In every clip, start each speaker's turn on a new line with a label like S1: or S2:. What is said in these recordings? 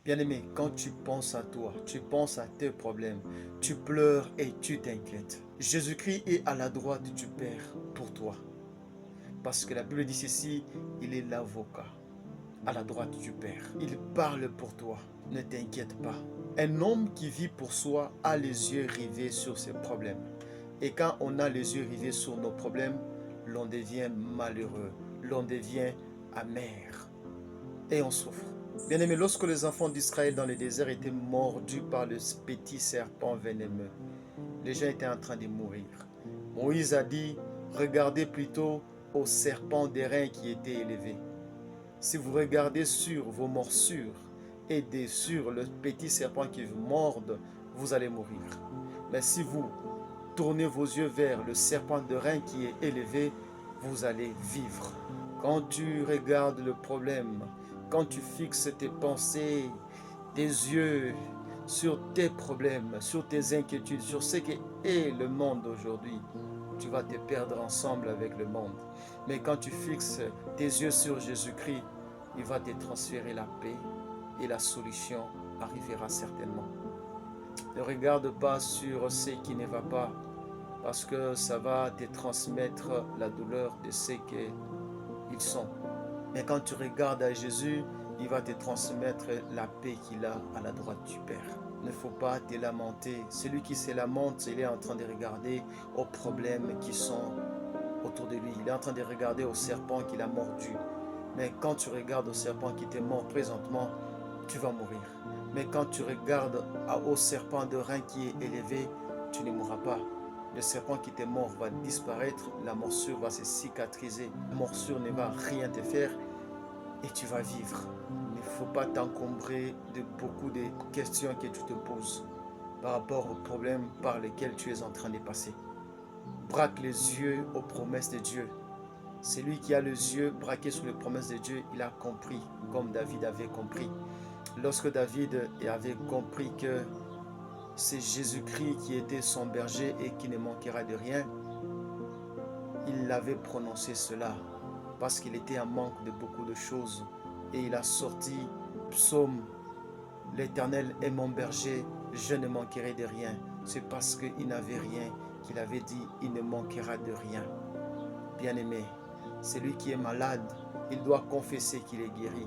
S1: Bien-aimé, quand tu penses à toi, tu penses à tes problèmes, tu pleures et tu t'inquiètes. Jésus-Christ est à la droite du Père pour toi. Parce que la Bible dit ceci, il est l'avocat à la droite du Père. Il parle pour toi. Ne t'inquiète pas. Un homme qui vit pour soi a les yeux rivés sur ses problèmes. Et quand on a les yeux rivés sur nos problèmes, l'on devient malheureux, l'on devient amer et on souffre. Bien-aimé, lorsque les enfants d'Israël dans le désert étaient mordus par le petit serpent venimeux, les gens étaient en train de mourir. Moïse a dit, regardez plutôt au serpent d'airain qui était élevé. Si vous regardez sur vos morsures et sur le petit serpent qui vous morde, vous allez mourir. Mais si vous tournez vos yeux vers le serpent d'airain qui est élevé, vous allez vivre. Quand tu regardes le problème, quand tu fixes tes pensées, tes yeux sur tes problèmes, sur tes inquiétudes, sur ce qu'est le monde aujourd'hui, tu vas te perdre ensemble avec le monde. Mais quand tu fixes tes yeux sur Jésus-Christ, il va te transférer la paix et la solution arrivera certainement. Ne regarde pas sur ce qui ne va pas parce que ça va te transmettre la douleur de ce qu'ils sont. Mais quand tu regardes à Jésus, il va te transmettre la paix qu'il a à la droite du Père. Il ne faut pas te lamenter. Celui qui se lamente, il est en train de regarder aux problèmes qui sont autour de lui. Il est en train de regarder au serpent qu'il a mordu. Mais quand tu regardes au serpent qui te mord présentement, tu vas mourir. Mais quand tu regardes au serpent de rein qui est élevé, tu ne mourras pas. Le serpent qui te mord va disparaître, la morsure va se cicatriser, la morsure ne va rien te faire et tu vas vivre. Il ne faut pas t'encombrer de beaucoup de questions que tu te poses par rapport aux problèmes par lesquels tu es en train de passer. Braque les yeux aux promesses de Dieu. Celui qui a les yeux braqués sur les promesses de Dieu, il a compris, comme David avait compris. Lorsque David avait compris que c'est Jésus-Christ qui était son berger et qui ne manquera de rien, il avait prononcé cela parce qu'il était en manque de beaucoup de choses. Et il a sorti psaume, l'Éternel est mon berger, je ne manquerai de rien. C'est parce qu'il n'avait rien qu'il avait dit, il ne manquera de rien. Bien-aimé, celui qui est malade, il doit confesser qu'il est guéri.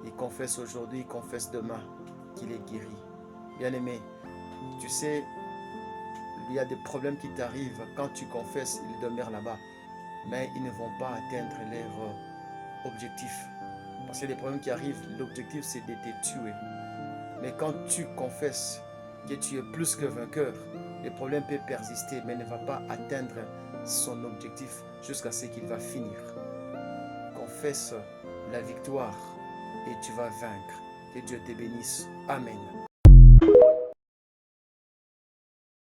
S1: Il confesse aujourd'hui, il confesse demain qu'il est guéri. Bien-aimé, tu sais, il y a des problèmes qui t'arrivent. Quand tu confesses, ils demeurent là-bas. Mais ils ne vont pas atteindre leur objectif. Parce qu'il y a des problèmes qui arrivent, l'objectif c'est de te tuer. Mais quand tu confesses que tu es plus que vainqueur, le problème peut persister, mais ne va pas atteindre son objectif jusqu'à ce qu'il va finir. Confesse la victoire et tu vas vaincre. Que Dieu te bénisse. Amen.